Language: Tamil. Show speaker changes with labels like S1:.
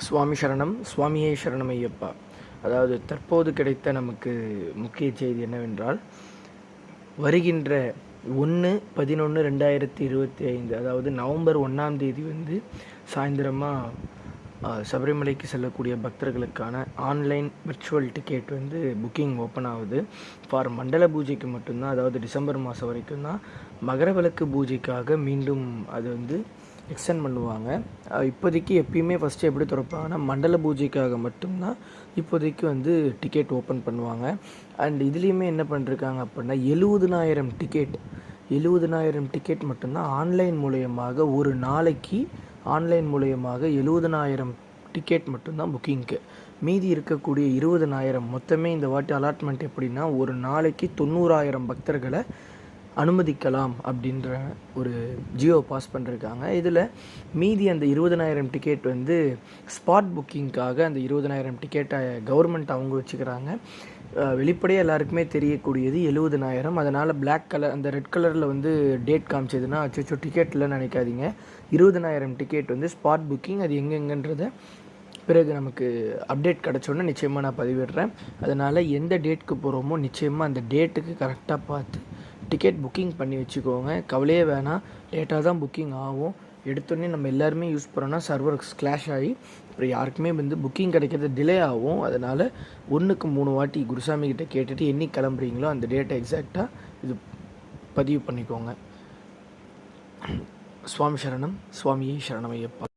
S1: சுவாமி சரணம், சுவாமியே சரணமையப்பா. அதாவது தற்போது கிடைத்த நமக்கு முக்கிய செய்தி என்னவென்றால், வருகின்ற 1/11/2025 அதாவது நவம்பர் 1ஆம் தேதி சாயந்தரமாக சபரிமலைக்கு செல்லக்கூடிய பக்தர்களுக்கான online virtual ticket booking open ஆகுது. ஃபார் மண்டல பூஜைக்கு மட்டும்தான், அதாவது டிசம்பர் மாதம் வரைக்கும் தான். மகரவிளக்கு பூஜைக்காக மீண்டும் அது எக்ஸ்டெண்ட் பண்ணுவாங்க. இப்போதைக்கு எப்பயுமே ஃபஸ்ட்டு எப்படி திறப்பாங்கன்னா, மண்டல பூஜைக்காக மட்டும்தான் இப்போதைக்கு டிக்கெட் ஓப்பன் பண்ணுவாங்க. அண்ட் இதுலேயுமே என்ன பண்ணிருக்காங்க அப்படின்னா, 70,000 டிக்கெட் மட்டும்தான் ஆன்லைன் மூலயமாக ஒரு நாளைக்கு 70,000 டிக்கெட் மட்டும்தான் புக்கிங்க்கு. மீதி இருக்கக்கூடிய 20,000 மொத்தமே இந்த வாட்டி அலாட்மெண்ட் எப்படின்னா, ஒரு நாளைக்கு 90,000 பக்தர்களை அனுமதிக்கலாம் அப்படின்ற ஒரு ஜியோ பாஸ் பண்ணிருக்காங்க. இதில் மீதி அந்த 20,000 டிக்கெட் ஸ்பாட் புக்கிங்காக அந்த 20,000 டிக்கெட்டை கவர்மெண்ட் அவங்க வச்சுக்கிறாங்க. வெளிப்படையாக எல்லாருக்குமே தெரியக்கூடியது 70,000. அதனால் பிளாக் கலர் அந்த ரெட் கலரில் டேட் காமிச்சதுன்னா அச்சோ டிக்கெட்டில் நினைக்காதீங்க. 20,000 டிக்கெட் ஸ்பாட் புக்கிங். அது எங்கெங்கன்றதை பிறகு நமக்கு அப்டேட் கிடச்சோன்னே நிச்சயமாக நான் பதிவிடுறேன். அதனால் எந்த டேட்டுக்கு போகிறோமோ நிச்சயமாக அந்த டேட்டுக்கு கரெக்டாக பார்த்து டிக்கெட் புக்கிங் பண்ணி வச்சுக்கோங்க. கவலையே வேணாம், லேட்டாக தான் புக்கிங் ஆகும். எடுத்தோடனே நம்ம எல்லாருமே யூஸ் பண்ணோன்னா சர்வர் கிளாஷ் ஆகி அப்புறம் யாருக்குமே புக்கிங் கிடைக்கிறது டிலே ஆகும். அதனால் 1க்கு 3 வாட்டி குருசாமி கிட்டே கேட்டுட்டு என்னைக்கு கிளம்புறீங்களோ அந்த டேட்டை எக்ஸாக்டாக இது பதிவு பண்ணிக்கோங்க. சுவாமி சரணம், சுவாமியே சரணமையப்பா.